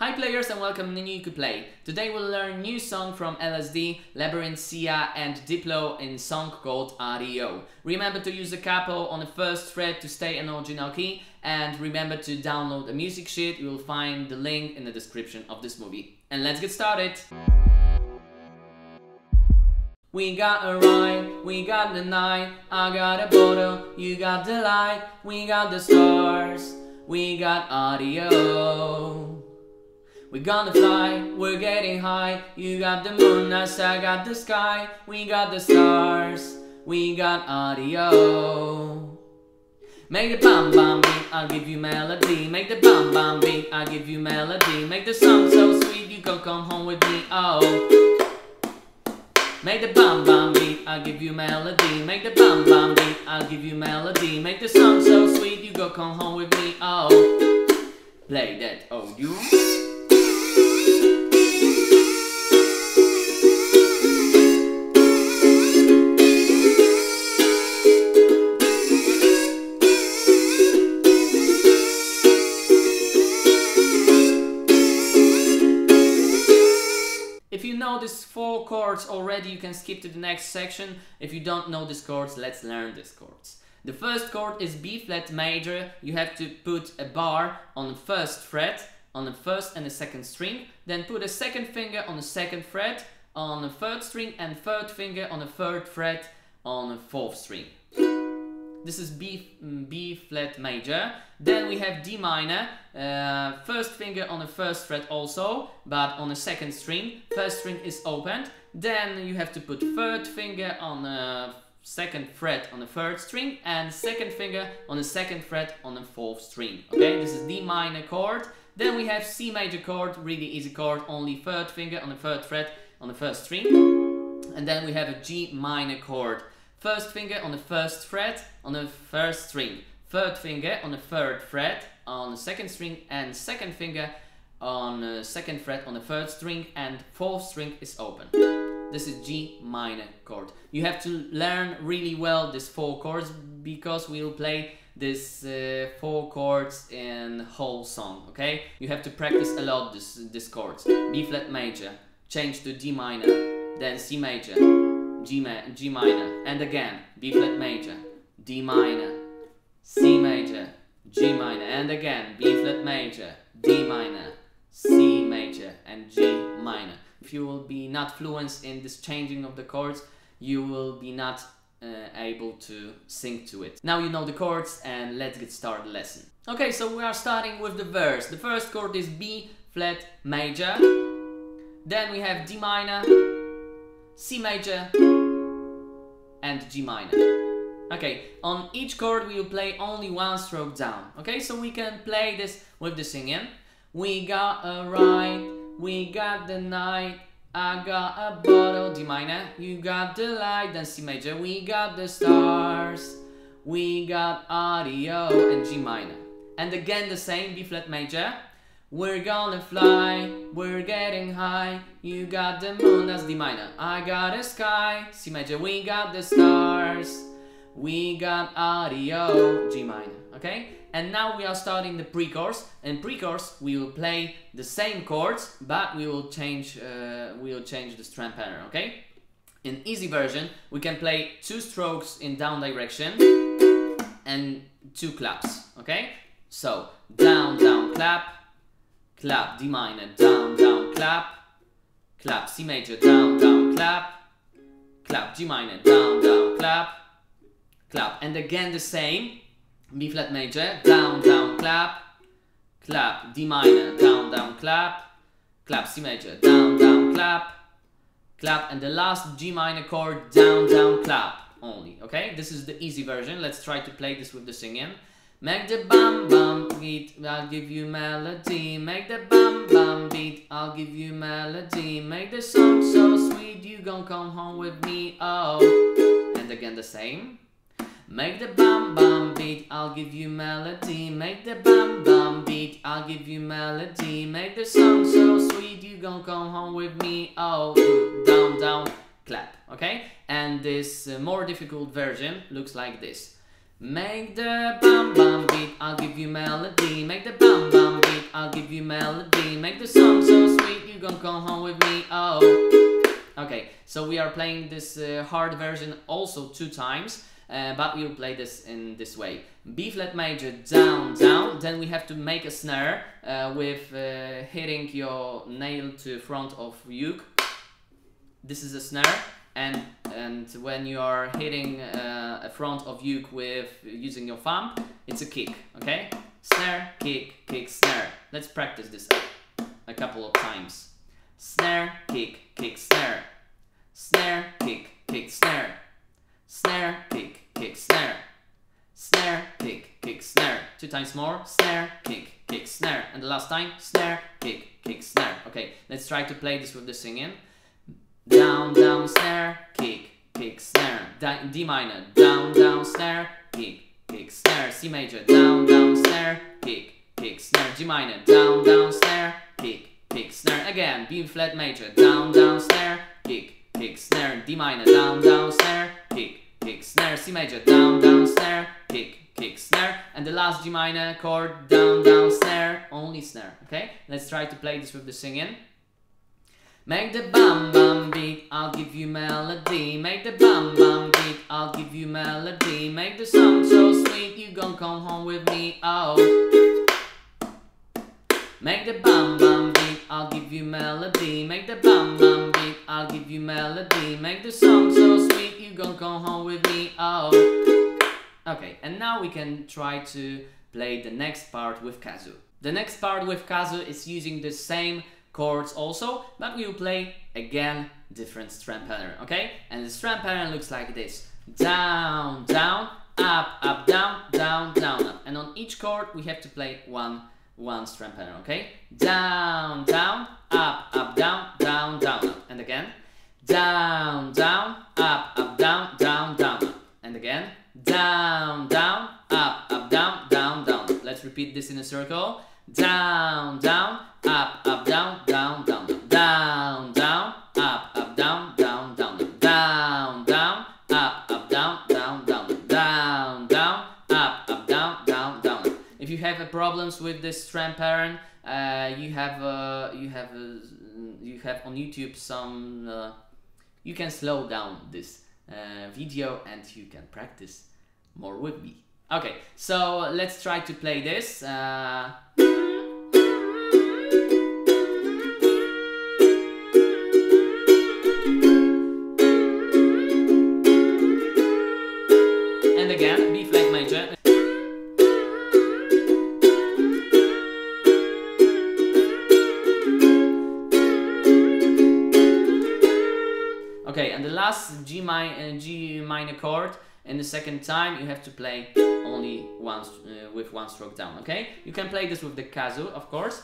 Hi players and welcome to new UKUPLAY. Today we'll learn new song from LSD, Labyrinth, Sia and Diplo in song called REO. Remember to use the capo on the first fret to stay in original key, and remember to download a music sheet. You will find the link in the description of this movie. And let's get started! We got a ride, we got the night, I got a bottle, you got the light, we got the stars, we got audio. We're gonna fly, we're getting high, you got the moon, I got the sky, we got the stars, we got audio. Make the bam bam beat, I'll give you melody. Make the bam bam beat, I'll give you melody. Make the song so sweet, you can come home with me, oh. Make the bam bam beat, I'll give you melody. Make the bam bam beat, I'll give you melody. Make the song so sweet, you go come home with me, oh. Play that, oh you. If you know these 4 chords already, you can skip to the next section. If you don't know these chords, let's learn these chords. The first chord is B flat major. You have to put a bar on the first fret, on the first and the second string. Then put a second finger on the second fret, on the third string, and third finger on the third fret on the fourth string. This is B flat major. Then we have D minor, first finger on the first fret also, but on the second string. First string is opened. Then you have to put third finger on the second fret on the third string and second finger on the second fret on the fourth string. Okay, this is D minor chord. Then we have C major chord, really easy chord, only third finger on the third fret on the first string. And then we have a G minor chord. First finger on the first fret on the first string, third finger on the third fret on the second string, and second finger on the second fret on the third string, and fourth string is open. This is G minor chord. You have to learn really well these 4 chords because we'll play these 4 chords in whole song, okay? You have to practice a lot these chords. B flat major, change to D minor, then C major, G minor, and again B flat major, D minor, C major, G minor, and again B flat major, D minor, C major, and G minor. If you will be not fluent in this changing of the chords, you will be not able to sing to it. Now you know the chords, and let's get started the lesson. Okay, so we are starting with the verse. The first chord is B flat major, then we have D minor, C major, and G minor. Okay, on each chord we will play only 1 stroke down. Okay, so we can play this with the singing. We got a ride, we got the night, I got a bottle, D minor, you got the light, then C major, we got the stars, we got audio, and G minor. And again the same, B flat major. We're gonna fly, we're getting high, you got the moon, that's D minor. I got a sky, C major, we got the stars, we got audio, G minor, okay? And now we are starting the pre-chorus. In pre-chorus we will play the same chords, but we will change the strum pattern, okay? In easy version we can play 2 strokes in down direction and 2 claps, okay? So down, down, clap, clap, D minor, down, down, clap, clap, C major, down, down, clap, clap, G minor, down, down, clap, clap, and again the same, B flat major, down, down, clap, clap, D minor, down, down, clap, clap, C major, down, down, clap, clap, and the last G minor chord, down, down, clap only, okay? This is the easy version. Let's try to play this with the singing. Make the bam bam beat, I'll give you melody. Make the bam bam beat, I'll give you melody. Make the song so sweet, you gon' come home with me, oh. And again the same. Make the bam bam beat, I'll give you melody. Make the bam bam beat, I'll give you melody. Make the song so sweet, you gon' come home with me, oh. Down, down, clap, okay? And this more difficult version looks like this. Make the bum bum beat, I'll give you melody. Make the bum bum beat, I'll give you melody. Make the song so sweet, you gon' come home with me, oh. Okay, so we are playing this hard version also 2 times, but we'll play this in this way. B flat major, down, down. Then we have to make a snare with hitting your nail to front of uke. This is a snare. And when you are hitting a front of uke with using your thumb, it's a kick, okay? Snare, kick, kick, snare. Let's practice this a couple of times. Snare, kick, kick, snare. Snare, kick, kick, snare. Snare, kick, kick, snare. Snare, kick, kick, snare. 2 times more. Snare, kick, kick, snare. And the last time, snare, kick, kick, snare. Okay, let's try to play this with the singing. Down, down, snare, kick, kick, snare. D minor, down, down, snare, kick, kick, snare. C major, down, down, snare, kick, kick, snare. G minor, down, down, snare, kick, kick, snare. Again, B flat major, down, down, snare, kick, kick, snare. D minor, down, down, snare, kick, kick, snare. C major, down, down, snare, kick, kick, snare. And the last G minor chord, down, down, snare, only snare. Okay, let's try to play this with the singing. Make the bum bum beat, I'll give you melody. Make the bum bum beat, I'll give you melody. Make the song so sweet, you gon' come home with me, oh. Make the bum bum beat, I'll give you melody. Make the bum bum beat, I'll give you melody. Make the song so sweet, you gon' come home with me, oh. Okay, and now we can try to play the next part with kazoo. The next part with kazoo is using the same chords also, but we will play again different strum pattern, okay? And the strum pattern looks like this: down, down, up, up, down, down, down, up. And on each chord we have to play one strum pattern, okay? Down, down, up, up, down, down, down, up. And again, down, down, up, up, down, down, down, up. And again, down, down, up, up, down, down, down, up. Let's repeat this in a circle. Down, down, up, up, down, down, down, down, down, up, up, down, down, down, down, down, up, up, down, down, down, down, down, up, up, down, down, down. If you have problems with this strum pattern, you have on YouTube some. You can slow down this video and you can practice more with me. Okay, so let's try to play this. And again, B flat major. Okay, and the last G minor chord in the second time you have to play only once with 1 stroke down. Okay, you can play this with the kazoo, of course.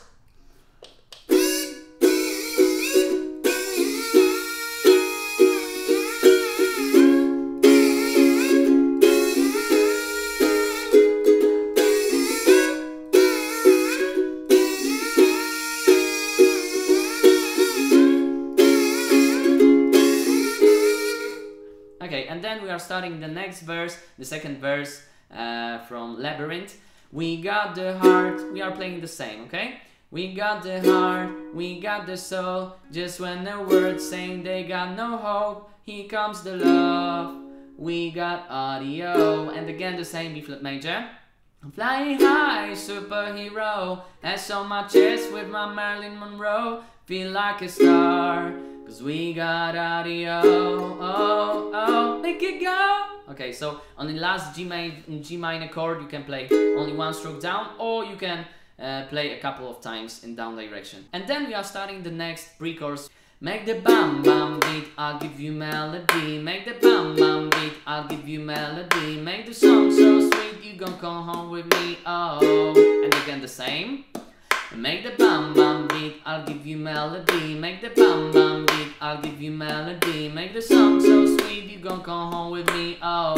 Okay, and then we are starting the next verse, the second verse from Labyrinth. We got the heart, we are playing the same, okay? We got the heart, we got the soul. Just when the words saying they got no hope, here comes the love. We got audio, and again the same B flat major. Flying high, superhero, has so much chest with my Marilyn Monroe. Feel like a star, cause we got audio, oh, oh, make it go. Okay, so on the last G minor chord you can play only 1 stroke down, or you can play a couple of times in down direction. And then we are starting the next pre-chorus. Make the bum bum beat, I'll give you melody. Make the bum bum beat, I'll give you melody. Make the song so sweet, you gon' come home with me, oh. And again the same. Make the bum bum beat, I'll give you melody. Make the bum bum beat, I'll give you melody. Make the song so sweet, you gon' come home with me, oh.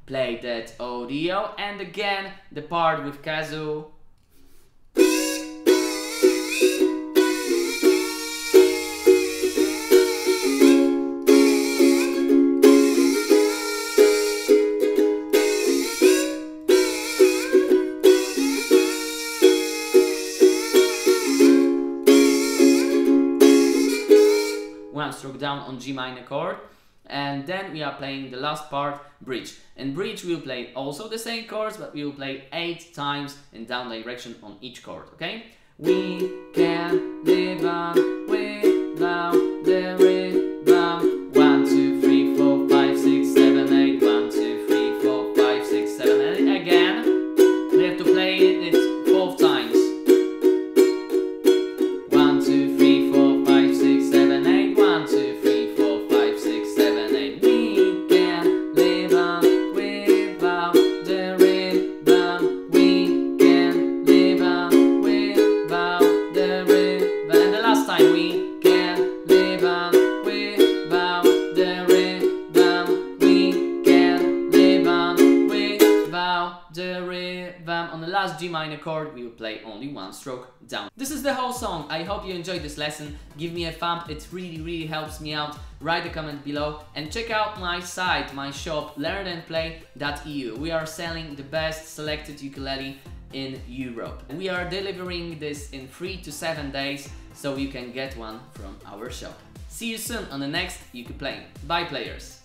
Play that audio, and again the part with kazoo. one stroke down on G minor chord. And then we are playing the last part, bridge. In bridge we will play also the same chords, but we will play 8 times in down direction on each chord, okay? We can live on without the rhythm. 1, 2, 3, 4, 5, 6, 7, 8. 1, 2, 3, 4, 5, 6, 7, 8. Again, we have to play it 12 times. 1, 2, 3, 4, 5, 6, 7, 8. 1, 2, 3, 4, 5, 6, 7, 8. We can live on without the rhythm. We can live on without the rhythm. And the last time, we can live on without the rhythm. We can live on without the rhythm. On the last G minor chord, we will play only 1 stroke down. This is the whole song. I hope you enjoyed this lesson. Give me a thumb, it really helps me out. Write a comment below and check out my site, my shop, learnandplay.eu. We are selling the best selected ukulele in Europe. We are delivering this in 3 to 7 days, so you can get one from our shop. See you soon on the next UKUPLAY. Bye players!